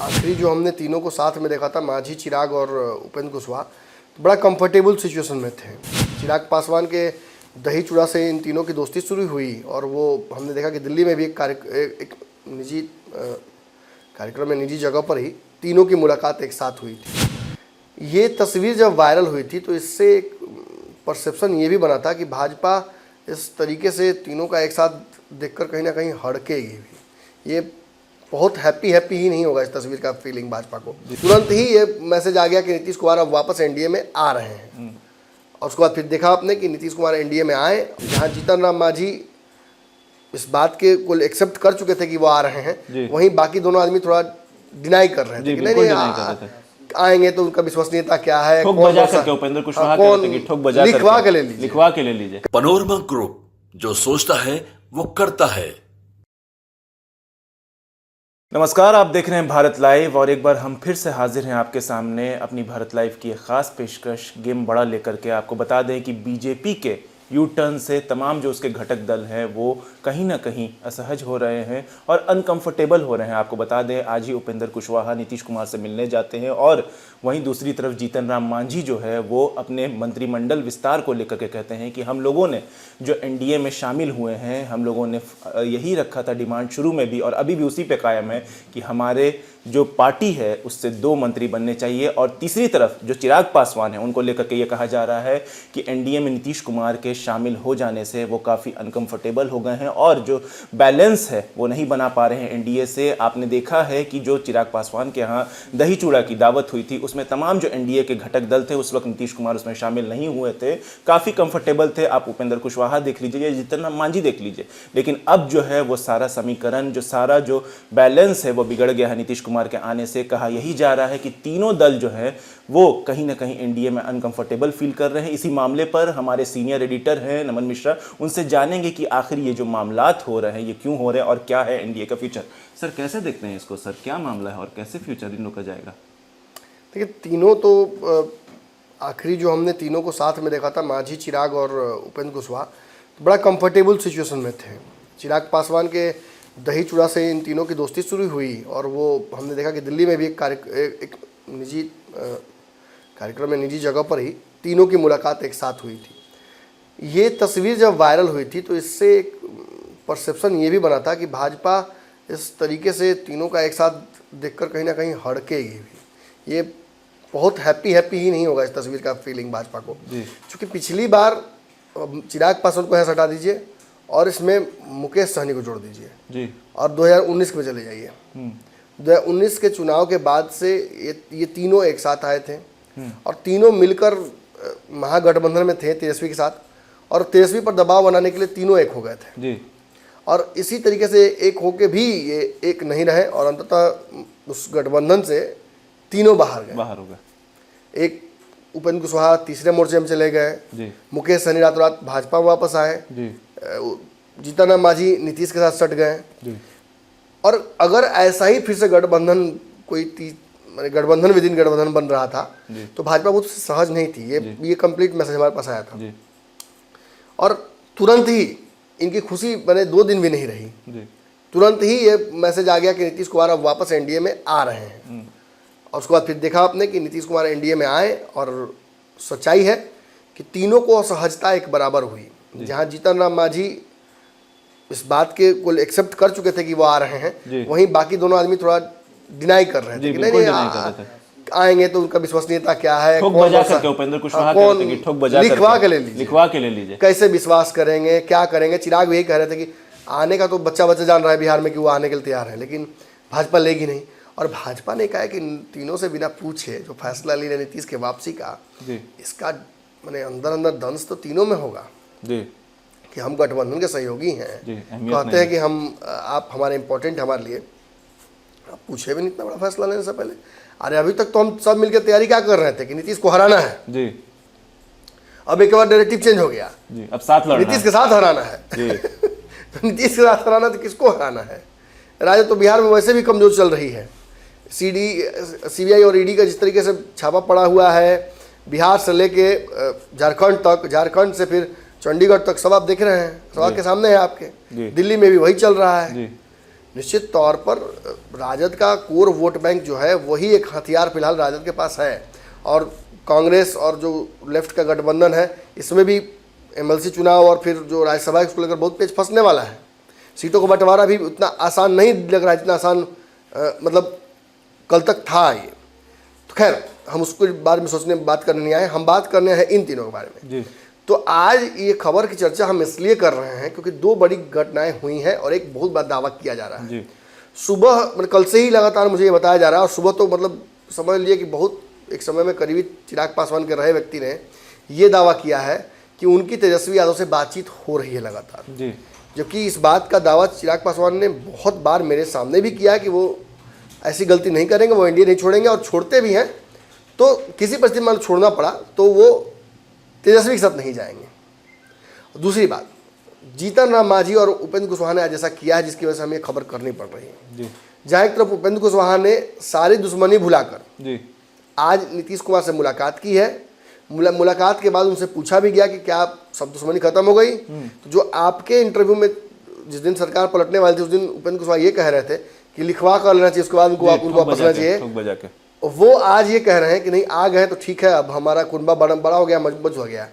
आखिरी जो हमने तीनों को साथ में देखा था, मांझी, चिराग और उपेंद्र कुशवाहा, तो बड़ा कंफर्टेबल सिचुएशन में थे। चिराग पासवान के दही चूड़ा से इन तीनों की दोस्ती शुरू हुई और वो हमने देखा कि दिल्ली में भी एक निजी कार्यक्रम में, निजी जगह पर ही तीनों की मुलाकात एक साथ हुई थी। ये तस्वीर जब वायरल हुई थी तो इससे एक परसेप्शन ये भी बना था कि भाजपा इस तरीके से तीनों का एक साथ देखकर कहीं ना कहीं हड़केगी भी। ये बहुत हैप्पी ही नहीं होगा इस तस्वीर का फीलिंग भाजपा को। तुरंत ही ये मैसेज आ गया कि नीतीश कुमार अब वापस एनडीए में आ रहे हैं और उसके बाद फिर देखा आपने कि नीतीश कुमार एनडीए में आए, जहां जीतन राम मांझी इस बात के को एक्सेप्ट कर चुके थे कि वो आ रहे हैं, वहीं बाकी दोनों आदमी थोड़ा डिनाई कर रहे थे कि नहीं आएंगे तो उनका विश्वसनीयता क्या है, ठोक बजा करके उपेंद्र कुशवाहा कहते हैं कि ठोक बजा लिखवा के ले लीजिए। पैनोरमा ग्रुप, जो सोचता है वो करता है। नमस्कार, आप देख रहे हैं भारत लाइव और एक बार हम फिर से हाजिर हैं आपके सामने अपनी भारत लाइव की एक खास पेशकश गेम बड़ा लेकर के। आपको बता दें कि बीजेपी के यू टर्न से तमाम जो उसके घटक दल हैं वो कहीं ना कहीं असहज हो रहे हैं और अनकंफर्टेबल हो रहे हैं। आपको बता दें आज ही उपेंद्र कुशवाहा नीतीश कुमार से मिलने जाते हैं और वहीं दूसरी तरफ जीतन राम मांझी जो है वो अपने मंत्रिमंडल विस्तार को लेकर के कहते हैं कि हम लोगों ने जो एनडीए में शामिल हुए हैं, हम लोगों ने यही रखा था डिमांड शुरू में भी और अभी भी उसी पे कायम है कि हमारे जो पार्टी है उससे 2 मंत्री बनने चाहिए। और तीसरी तरफ जो चिराग पासवान है उनको लेकर के ये कहा जा रहा है कि एनडीए में नीतीश कुमार के शामिल हो जाने से वो काफ़ी अनकंफर्टेबल हो गए हैं और जो बैलेंस है वो नहीं बना पा रहे हैं एनडीए से। आपने देखा है कि जो चिराग पासवान के यहाँ दही चूड़ा की दावत हुई थी उसमें तमाम जो एनडीए के घटक दल थे, उस वक्त नीतीश कुमार उसमें शामिल नहीं हुए थे, काफ़ी कंफर्टेबल थे। आप उपेंद्र कुशवाहा देख लीजिए या जीतन राम मांझी देख लीजिए, लेकिन अब जो है वो सारा समीकरण, जो सारा जो बैलेंस है वो बिगड़ गया है नीतीश कुमार के आने से। कहा यही जा रहा है कि तीनों दल जो है वो कहीं ना कहीं एनडीए में अनकंफर्टेबल फील कर रहे हैं। इसी मामले पर हमारे सीनियर एडिटर हैं नमन मिश्रा, उनसे जानेंगे कि आखिर ये जो मामलात हो रहे हैं ये क्यों हो रहे हैं और क्या है एनडीए का फ्यूचर। सर कैसे देखते हैं इसको, सर क्या मामला है और कैसे फ्यूचर इन लोग का जाएगा? देखिए, तीनों तो आखिरी जो हमने तीनों को साथ में देखा था, मांझी, चिराग और उपेंद्र कुशवाहा, तो बड़ा कंफर्टेबल सिचुएशन में थे। चिराग पासवान के दही चूड़ा से इन तीनों की दोस्ती शुरू हुई और वो हमने देखा कि दिल्ली में भी एक निजी कार्यक्रम में, निजी जगह पर ही तीनों की मुलाकात एक साथ हुई थी। ये तस्वीर जब वायरल हुई थी तो इससे एक परसेप्शन ये भी बना था कि भाजपा इस तरीके से तीनों का एक साथ देखकर कहीं ना कहीं हड़केगी भी। ये बहुत हैप्पी ही नहीं होगा इस तस्वीर का फीलिंग भाजपा को, क्योंकि पिछली बार चिराग पासवान को यहाँ हटा दीजिए और इसमें मुकेश सहनी को जोड़ दीजिए जी, और 2019 में चले जाइए। 2019 के चुनाव के बाद से ये तीनों एक साथ आए थे और तीनों मिलकर महागठबंधन में थे तेजस्वी के साथ, और तेजस्वी पर दबाव बनाने के लिए तीनों एक हो गए थे जी। और इसी तरीके से एक होके भी ये एक नहीं रहे और अंततः उस गठबंधन से तीनों बाहर हो गए। एक उपेंद्र कुशवाहा तीसरे मोर्चे में चले गए, मुकेश सहनी रातों रात भाजपा में वापस आए, जीतन राम मांझी नीतीश के साथ सट गए। और अगर ऐसा ही फिर से गठबंधन गठबंधन विदिन गठबंधन बन रहा था तो भाजपा बहुत सहज नहीं थी। ये कंप्लीट मैसेज हमारे पास आया था और तुरंत ही इनकी खुशी बने 2 दिन भी नहीं रही, तुरंत ही ये मैसेज आ गया कि नीतीश कुमार अब वापस एनडीए में आ रहे हैं और उसके बाद फिर देखा आपने कि नीतीश कुमार एनडीए में आए और सच्चाई है कि तीनों को असहजता एक बराबर हुई। जहां जीतन राम मांझी इस बात के को एक्सेप्ट कर चुके थे कि वो आ रहे हैं, वहीं बाकी दोनों आदमी थोड़ा डिनाई कर रहे थे कि नहीं आएंगे तो उनका विश्वसनीयता क्या है, ठोक बजा करके उपेंद्र कुशवाहा कहते हैं कि ठोक बजा लिखवा के ले लीजिए, कैसे विश्वास करेंगे, क्या करेंगे। चिराग भी यही कह रहे थे कि आने का तो बच्चा जान रहा है बिहार में कि वो आने के लिए तैयार है, लेकिन भाजपा लेगी नहीं। और भाजपा ने कहा कि तीनों से बिना पूछे जो फैसला लिया नीतीश के वापसी का, इसका मैंने अंदर दंश तो तीनों में होगा कि हम गठबंधन के सहयोगी हैं, कहते हैं कि आप हमारे इम्पोर्टेंट हमारे लिए, आप पूछे भी नहीं इतना बड़ा फैसला लेने से पहले। अरे अभी तक तो हम सब मिलकर तैयारी क्या कर रहे थे कि नीतीश को हराना है जी। अब एक बार डायरेक्टिव चेंज हो गया जी, अब साथ लड़ना, नीतीश के साथ हराना है तो नीतीश के साथ हराना तो किसको हराना है? राजद तो बिहार में वैसे भी कमजोर चल रही है। सीबीआई और ईडी का जिस तरीके से छापा पड़ा हुआ है, बिहार से लेके झारखंड तक, झारखंड से फिर चंडीगढ़ तक, सब आप देख रहे हैं, सब आपके सामने है आपके। दिल्ली में भी वही चल रहा है। निश्चित तौर पर राजद का कोर वोट बैंक जो है वही एक हथियार फिलहाल राजद के पास है, और कांग्रेस और जो लेफ्ट का गठबंधन है इसमें भी एमएलसी चुनाव और फिर जो राज्यसभा इसको लेकर बहुत पेच फंसने वाला है। सीटों का बंटवारा भी उतना आसान नहीं लग रहा है जितना आसान मतलब कल तक था ये। तो खैर हम उसके बारे में सोचने बात करने नहीं आए, हम बात करने हैं इन तीनों के बारे में जी। तो आज ये खबर की चर्चा हम इसलिए कर रहे हैं क्योंकि दो बड़ी घटनाएं हुई हैं और एक बहुत बड़ा दावा किया जा रहा है जी। सुबह मतलब कल से ही लगातार मुझे ये बताया जा रहा है, और सुबह तो मतलब समझ लिए कि बहुत एक समय में करीबी चिराग पासवान के रहे व्यक्ति ने ये दावा किया है कि उनकी तेजस्वी यादव से बातचीत हो रही है लगातार जी। जबकि इस बात का दावा चिराग पासवान ने बहुत बार मेरे सामने भी किया है कि वो ऐसी गलती नहीं करेंगे, वो एनडीए नहीं छोड़ेंगे, और छोड़ते भी हैं तो किसी परिस्थिति में छोड़ना पड़ा तो वो तेजस्वी के साथ नहीं जाएंगे। दूसरी बात, जीतन राम मांझी और उपेंद्र कुशवाहा ने आज ऐसा किया है जिसकी वजह से हमें ये खबर करनी पड़ रही है जी। जहाँ एक तरफ उपेंद्र कुशवाहा ने सारी दुश्मनी भुलाकर जी। आज नीतीश कुमार से मुलाकात की है। मुलाकात के बाद उनसे पूछा भी गया कि क्या सब दुश्मनी खत्म हो गई। तो जो आपके इंटरव्यू में जिस दिन सरकार पलटने वाली थी उस दिन उपेंद्र कुशवाहा ये कह रहे थे कि लिखवा कर लेना चाहिए, उसके बाद उनको वापस लेना चाहिए, वो आज ये कह रहे हैं कि नहीं आ गए तो ठीक है, अब हमारा कुनबा बड़ा हो गया, मजबूत हो गया।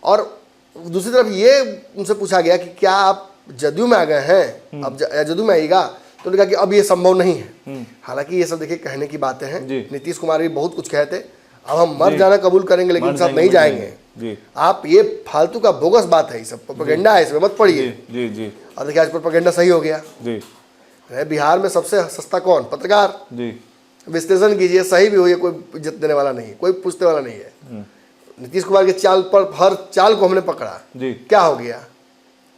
और दूसरी तरफ ये उनसे पूछा गया कि क्या आप जदयू में आ गए हैं, अब जदयू में आएगा, तो उन्होंने कहा कि अब ये संभव नहीं है। हालांकि ये सब देखिए कहने की बातें हैं, नीतीश कुमार भी बहुत कुछ कहते, अब हम मर जाना कबूल करेंगे लेकिन साथ नहीं जाएंगे। आप ये फालतू का बोगस बात है, ये सब प्रोपेगेंडा है, इसमें मत पड़िए। जी जी। और देखिए आज प्रोपेगेंडा सही हो गया जी। बिहार में सबसे सस्ता कौन? पत्रकार। जी। विश्लेषण कीजिए, सही भी हो, ये कोई इज्जत देने वाला नहीं है, कोई पूछने वाला नहीं है। नीतीश कुमार के चाल पर हर चाल को हमने पकड़ा जी। क्या हो गया?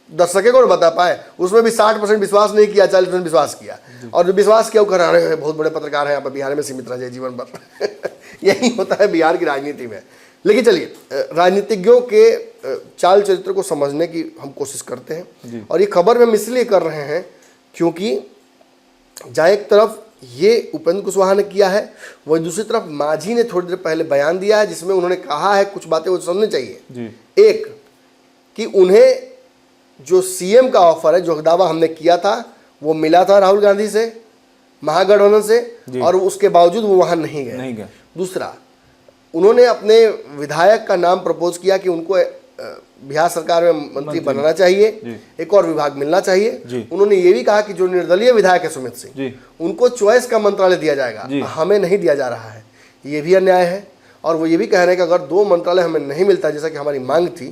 दर्शकों को बता पाए, उसमें भी 60% विश्वास नहीं किया, 40% विश्वास किया, और जो विश्वास किया वो करा रहे हैं बहुत बड़े पत्रकार हैं, आप बिहार में सीमित रह जाए जीवन भर। यही होता है बिहार की राजनीति में। लेकिन चलिए राजनीतिज्ञों के चाल चरित्र को समझने की हम कोशिश करते हैं, और ये खबर हम इसलिए कर रहे हैं क्योंकि जहाँ एक तरफ ये उपेंद्र कुशवाहा ने किया है, वही दूसरी तरफ मांझी ने थोड़ी देर पहले बयान दिया है जिसमें उन्होंने कहा है कुछ बातें वो समझनी चाहिए जी। एक कि उन्हें जो सीएम का ऑफर है, जो दावा हमने किया था, वो मिला था राहुल गांधी से, महागठबंधन से, और उसके बावजूद वो वहां नहीं गए। दूसरा, उन्होंने अपने विधायक का नाम प्रपोज किया कि उनको बिहार सरकार में मंत्री बनाना चाहिए, एक और विभाग मिलना चाहिए। उन्होंने ये भी कहा कि जो निर्दलीय विधायक है सुमित सिंह, उनको चॉइस का मंत्रालय दिया जाएगा, हमें नहीं दिया जा रहा है, ये भी अन्याय है। और वो ये भी कह रहे हैं कि अगर 2 मंत्रालय हमें नहीं मिलता जैसा कि हमारी मांग थी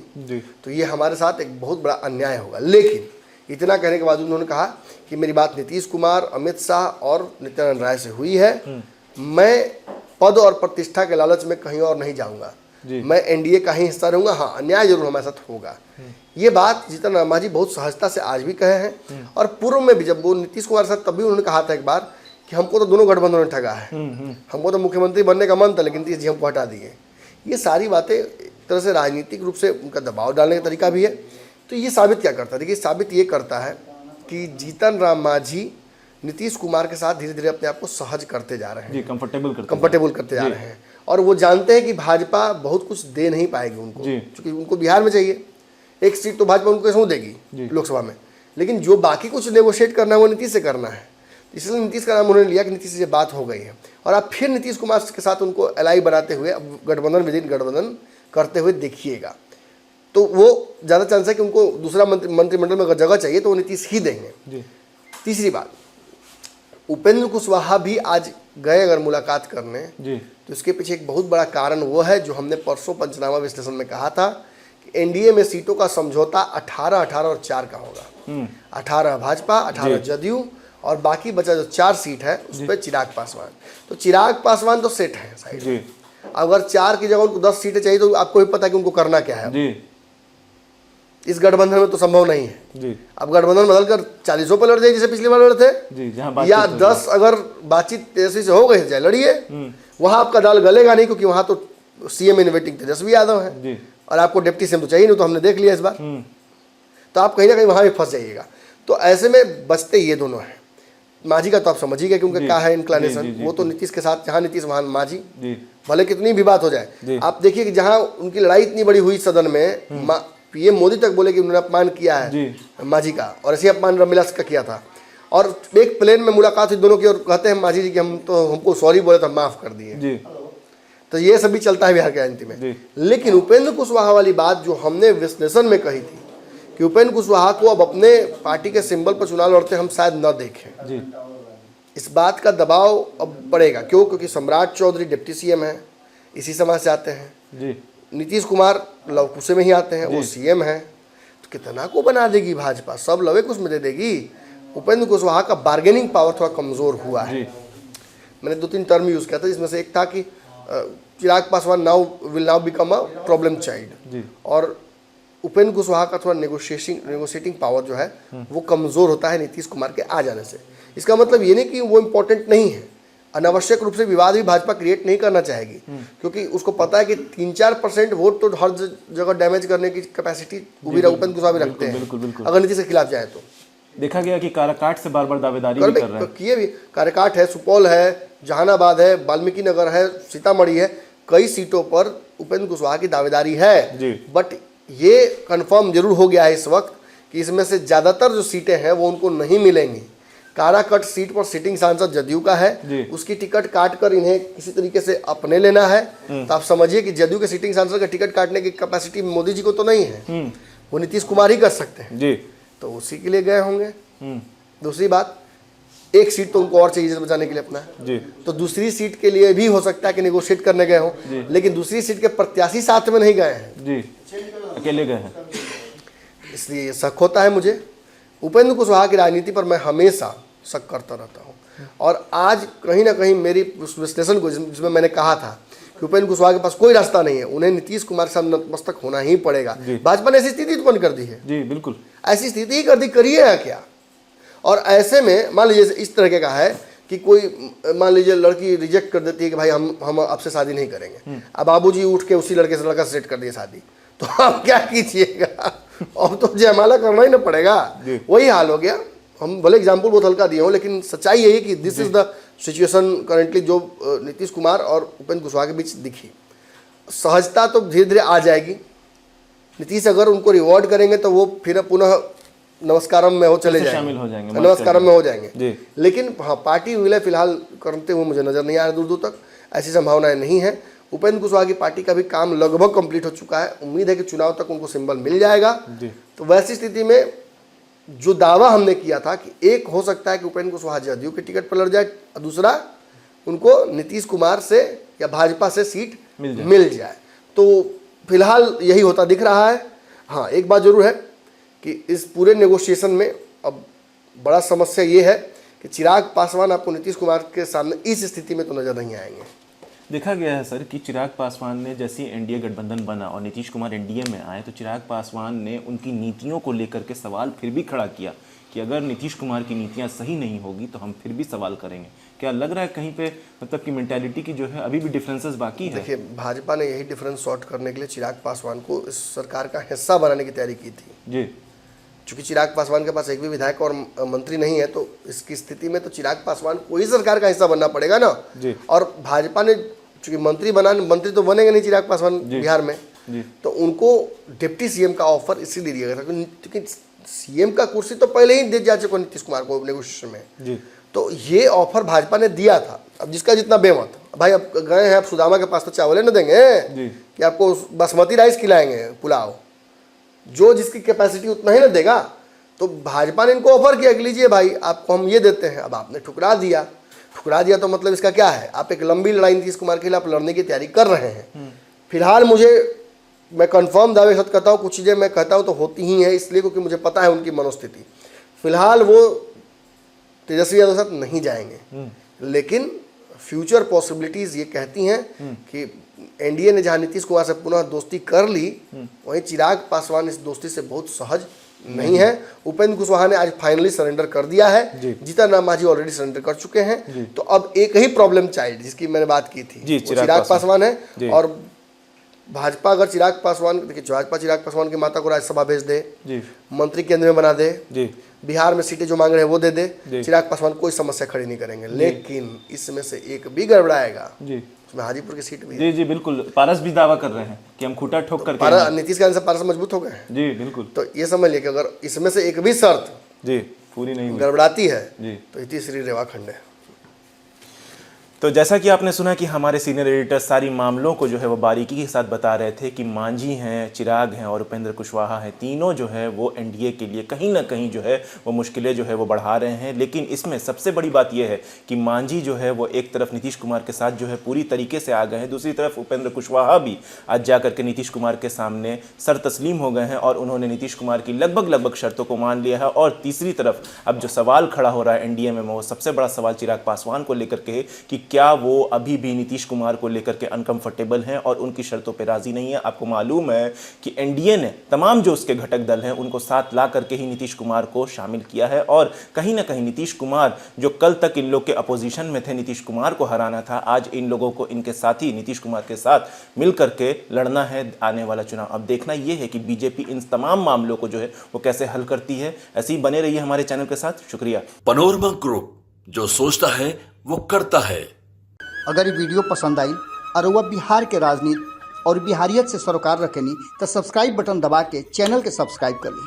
तो ये हमारे साथ एक बहुत बड़ा अन्याय होगा। लेकिन इतना कहने के बाद उन्होंने कहा कि मेरी बात नीतीश कुमार, अमित शाह और नित्यानंद राय से हुई है, मैं पद और प्रतिष्ठा के लालच में कहीं और नहीं जाऊंगा, मैं एनडीए का ही हिस्सा रहूंगा, हाँ अन्याय जरूर हमारे साथ होगा। ये बात जीतन राम मांझी बहुत सहजता से आज भी कहे हैं, और पूर्व में भी जब वो नीतीश कुमार साथ तभी उन्होंने कहा था एक बार कि हमको तो दोनों गठबंधनों ने ठगा है, हमको तो मुख्यमंत्री बनने का मन था लेकिन नीतीश जी हमको हटा दिए। ये सारी बातें एक तरह से राजनीतिक रूप से उनका दबाव डालने का तरीका भी है। तो ये साबित क्या करता है? देखिए साबित ये करता है कि जीतन राम मांझी नीतीश कुमार के साथ धीरे धीरे अपने आप को सहज करते जा रहे हैं, कंफर्टेबल करते जा रहे हैं, और वो जानते हैं कि भाजपा बहुत कुछ दे नहीं पाएगी उनको, क्योंकि उनको बिहार में चाहिए, एक सीट तो भाजपा उनको कैसे देगी लोकसभा में, लेकिन जो बाकी कुछ नेगोशिएट करना है वो नीतीश से करना है। इसलिए नीतीश का नाम उन्होंने लिया कि नीतीश से बात हो गई है, और आप फिर नीतीश कुमार के साथ उनको एलाई बनाते हुए अब गठबंधन विदिन गठबंधन करते हुए देखिएगा, तो वो ज़्यादा चांस है कि उनको दूसरा मंत्रिमंडल में अगर जगह चाहिए तो वो नीतीश ही देंगे। तीसरी बात, उपेंद्र कुशवाहा भी आज गए अगर मुलाकात करने तो इसके पीछे एक बहुत बड़ा कारण वो है जो हमने परसों पंचनामा विश्लेषण में कहा था कि एनडीए में सीटों का समझौता 18 और 4 का होगा, 18 भाजपा, 18 जदयू, और बाकी बचा जो 4 सीट है उस पर चिराग पासवान। तो चिराग पासवान तो सेट है साइड, अगर 4 की जगह उनको 10 सीटें चाहिए तो आपको भी पता है कि उनको करना क्या है। इस गठबंधन में तो संभव नहीं है। अब गठबंधन बदलकर 40 पर लड़ जाए जैसे पिछली बार लड़े थे, या 10 अगर बातचीत तेजस्वी से हो गई जाए लड़िए, वहां आपका दाल गलेगा नहीं, क्योंकि वहां तो CM in waiting Tejashwi Yadav है, और आपको डिप्टी सीएम तो चाहिए नहीं, तो हमने देख लिया इस बार, तो आप कहीं ना कहीं वहां भी फंस जाइएगा। तो ऐसे में बचते ये दोनों हैं। मांझी का तो आप समझ ही गए कि उनका क्या है इंक्लानेशन, वो तो नीतीश के साथ, जहाँ नीतीश वहाँ मांझी, भले कितनी भी बात हो जाए। आप देखिए कि जहाँ उनकी लड़ाई इतनी बड़ी हुई सदन में, पीएम मोदी तक बोले कि उन्होंने अपमान किया है मांझी का, और ऐसे अपमान रमविलास का किया था, और एक प्लेन में मुलाकात हुई दोनों की और कहते हैं मांझी जी कि हम तो हमको सॉरी बोले तो माफ़ कर दिए। जी तो ये सब भी चलता है बिहार के राजनीति में। लेकिन उपेंद्र कुशवाहा वाली बात जो हमने विश्लेषण में कही थी कि उपेंद्र कुशवाहा को अब अपने पार्टी के सिंबल पर चुनाव लड़ते हम शायद न देखें, जी इस बात का दबाव अब पड़ेगा। क्यों? क्योंकि सम्राट चौधरी डिप्टी सीएम है, इसी समाज से आते हैं। जी नीतीश कुमार लवकुशे में ही आते हैं, वो सीएम है। तो कितना को बना देगी भाजपा? सब लवे कुश में दे देगी। उपेंद्र कुशवाहा का बार्गेनिंग पावर थोड़ा कमजोर हुआ है। मैंने 2-3 टर्म यूज किया था, जिसमें से एक था कि Chirag Paswan will now become a problem child, और उपेंद्र कुशवाहा का थोड़ा नेगोशिएटिंग पावर जो है वो कमजोर होता है नीतीश कुमार के आ जाने से। इसका मतलब ये नहीं कि वो इम्पोर्टेंट नहीं है, अनावश्यक रूप से विवाद भी भाजपा क्रिएट नहीं करना चाहेगी, क्योंकि उसको पता है कि 3-4% वोट तो हर जगह डैमेज करने की कैपेसिटी उपेंद्र कुशवाहा भी रखते हैं अगर नीतीश के खिलाफ जाए तो। देखा गया कि काराकाट से बार बार दावेदारी भी कर रहे हैं। किए भी, काराकाट है, सुपौल है, जहानाबाद है, वाल्मीकि नगर है, सीतामढ़ी है, कई सीटों पर उपेंद्र कुशवाहा की दावेदारी है। बट ये कंफर्म जरूर हो गया है इस वक्त कि इसमें से ज़्यादातर जो सीटें हैं वो उनको नहीं मिलेंगी। काराकट सीट पर सिटिंग सांसद जदयू का है, उसकी टिकट काट कर इन्हें किसी तरीके से अपने लेना है। तो आप समझिए कि जदयू के सिटिंग सांसद का टिकट काटने की कैपेसिटी मोदी जी को तो नहीं है, वो नीतीश कुमार ही कर सकते हैं जी। तो उसी के लिए गए होंगे। दूसरी बात, एक सीट तो उनको और चाहिए बचाने के लिए अपना जी, तो दूसरी सीट के लिए भी हो सकता है कि नेगोशिएट करने गए हों, लेकिन दूसरी सीट के प्रत्याशी साथ में नहीं गए हैं जी, अकेले गए हैं। इसलिए शक होता है मुझे। उपेंद्र कुशवाहा की राजनीति पर मैं हमेशा शक करता रहता हूँ, और आज कहीं ना कहीं मेरी उस विश्लेषण को जिसमें मैंने कहा था कि उपेंद्र कुशवाहा के पास कोई रास्ता नहीं है, उन्हें नीतीश कुमार से नतमस्तक होना ही पड़ेगा। भाजपा ने ऐसी स्थिति उत्पन्न कर दी है जी, बिल्कुल ऐसी स्थिति ही कर दी, करिए या क्या। और ऐसे में मान लीजिए इस तरह का है कि कोई मान लीजिए लड़की रिजेक्ट कर देती है कि भाई हम आपसे शादी नहीं करेंगे, अब बाबूजी उठ के उसी लड़के से लड़का सेट कर दिए शादी, तो आप क्या कीजिएगा? अब तो जयमाला करना ही ना पड़ेगा। वही हाल हो गया। हम भले एग्जाम्पल बहुत हल्का दिए हो, लेकिन सच्चाई यही कि this is the situation currently जो नीतीश कुमार और उपेंद्र कुशवाहा के बीच दिखी। सहजता तो धीरे धीरे आ जाएगी। नीतीश अगर उनको रिवॉर्ड करेंगे तो वो फिर पुनः नमस्कारम में हो चले जाएंगे, शामिल हो जाएंगे, नमस्कारम में हो जाएंगे। लेकिन हाँ, पार्टी विलय फिलहाल करते हुए मुझे नजर नहीं आ रहा, दूर दूर तक ऐसी संभावनाएं नहीं है। उपेंद्र कुशवाहा की पार्टी का भी काम लगभग कंप्लीट हो चुका है। उम्मीद है कि चुनाव तक उनको सिंबल मिल जाएगा। तो वैसी स्थिति में जो दावा हमने किया था कि एक हो सकता है कि उपेंद्र कुशवाहा जदयू के टिकट पर लड़ जाए, और दूसरा उनको नीतीश कुमार से या भाजपा से सीट मिल जाए, तो फिलहाल यही होता दिख रहा है। हाँ, एक बात जरूर है कि इस पूरे नेगोशिएशन में अब बड़ा समस्या ये है कि चिराग पासवान आपको नीतीश कुमार के सामने इस स्थिति में तो नजर नहीं आएंगे। देखा गया है सर कि चिराग पासवान ने जैसे एनडीए गठबंधन बना और नीतीश कुमार एनडीए में आए, तो चिराग पासवान ने उनकी नीतियों को लेकर के सवाल फिर भी खड़ा किया कि अगर नीतीश कुमार की नीतियां सही नहीं होगी तो हम फिर भी सवाल करेंगे। क्या लग रहा है कहीं पे मतलब कि मेंटालिटी की जो है अभी भी डिफरेंसेस बाकी है? देखिए, भाजपा ने यही डिफरेंस सॉर्ट करने के लिए चिराग पासवान को इस सरकार का हिस्सा बनाने की तैयारी की थी जी। चूंकि चिराग पासवान के पास एक भी विधायक और मंत्री नहीं है, तो इसकी स्थिति में तो चिराग पासवान को ही सरकार का हिस्सा बनना पड़ेगा ना जी। और भाजपा ने चूंकि मंत्री तो बनेंगे नहीं चिराग पासवान बिहार में जी। तो उनको डिप्टी सीएम का ऑफर इसीलिए दिया गया था क्योंकि सीएम का कुर्सी तो पहले ही दे जा चुका नीतीश कुमार को नेगोशिएशन में जी। तो ये ऑफर भाजपा ने दिया था। अब जिसका जितना बेमत भाई, अब गए हैं, आप सुदामा के पास तो चावल न देंगे कि आपको बासमती राइस खिलाएंगे, पुलाव, जो जिसकी कैपेसिटी उतना ही ना देगा। तो भाजपा ने इनको ऑफर किया कि लीजिए भाई, आपको हम ये देते हैं। अब आपने ठुकरा दिया तो मतलब इसका क्या है? आप एक लंबी लड़ाई नीतीश कुमार के लिए आप लड़ने की तैयारी कर रहे हैं। फिलहाल मैं कंफर्म दावे के साथ कहता हूँ, कुछ चीज़ें मैं कहता हूँ तो होती ही हैं, इसलिए क्योंकि मुझे पता है उनकी मनोस्थिति। फिलहाल वो तेजस्वी यादव के साथ नहीं जाएंगे, लेकिन फ्यूचर पॉसिबिलिटीज़ ये कहती हैं कि एनडीए ने जहाँ नीतीश कुमार से पुनः दोस्ती कर ली, वहीं चिराग पासवान इस दोस्ती से बहुत सहज नहीं है। उपेंद्र कुशवाहा ने आज फाइनली सरेंडर कर दिया है, जीतन राम मांझी ऑलरेडी सरेंडर कर चुके हैं। तो अब एक ही प्रॉब्लम चाइल्ड जिसकी मैंने बात की थी चिराग पासवान है। और भाजपा अगर चिराग पासवान, देखिए भाजपा चिराग पासवान की माता को राज्यसभा भेज दे, मंत्री केंद्र में बना दे, बिहार में सीटें जो मांग रहे हैं वो दे दे, चिराग पासवान कोई समस्या खड़ी नहीं करेंगे। लेकिन इसमें से एक भी गड़बड़ाएगा, उसमें हाजीपुर की सीट भी जी बिल्कुल। पारस भी दावा कर रहे हैं कि हम खूंटा ठोक करके नीतीश के आंसर पारस मजबूत हो गए हैं जी बिल्कुल। तो ये समझ लिया कि अगर इसमें से एक भी शर्त पूरी नहीं हुई गड़बड़ाती है जी। तो इति श्री रेवाखंड है। तो जैसा कि आपने सुना कि हमारे सीनियर एडिटर सारी मामलों को जो है वो बारीकी के साथ बता रहे थे कि मांझी हैं, चिराग हैं और उपेंद्र कुशवाहा हैं, तीनों जो है वो एनडीए के लिए कहीं ना कहीं जो है वो मुश्किलें जो है वो बढ़ा रहे हैं। लेकिन इसमें सबसे बड़ी बात यह है कि मांझी जो है वो एक तरफ नीतीश कुमार के साथ जो है पूरी तरीके से आ गए हैं, दूसरी तरफ उपेंद्र कुशवाहा भी आज जा करके नीतीश कुमार के सामने सर तस्लीम हो गए हैं और उन्होंने नीतीश कुमार की लगभग शर्तों को मान लिया है। और तीसरी तरफ अब जो सवाल खड़ा हो रहा है एनडीए में, वो सबसे बड़ा सवाल चिराग पासवान को लेकर के कि क्या वो अभी भी नीतीश कुमार को लेकर के अनकंफर्टेबल हैं और उनकी शर्तों पे राजी नहीं है। आपको मालूम है कि एनडीए ने तमाम जो उसके घटक दल हैं उनको साथ ला करके ही नीतीश कुमार को शामिल किया है और कहीं ना कहीं नीतीश कुमार जो कल तक इन लोग के अपोजिशन में थे, नीतीश कुमार को हराना था, आज इन लोगों को इनके साथ ही नीतीश कुमार के साथ मिल करके लड़ना है आने वाला चुनाव। अब देखना यह है कि बीजेपी इन तमाम मामलों को जो है वो कैसे हल करती है। ऐसे ही बने रहिए हमारे चैनल के साथ। शुक्रिया। पनोरमा ग्रुप, जो सोचता है वो करता है। अगर ये वीडियो पसंद आई और वह बिहार के राजनीति और बिहारियत से सरोकार रखेनी तो सब्सक्राइब बटन दबा के चैनल के सब्सक्राइब कर ली।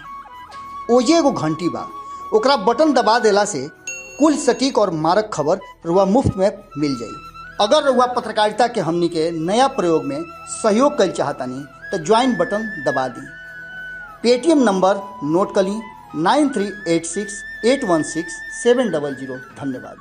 ओजे एगो घंटी बा, ओकरा बटन दबा देला से कुल सटीक और मारक खबर रुआ मुफ्त में मिल जाई। अगर रुआ पत्रकारिता के हमनी के नया प्रयोग में सहयोग कर चाहतानी तो ज्वाइन बटन दबा दी। पेटीएम नंबर नोट कर ली 9386816700। धन्यवाद।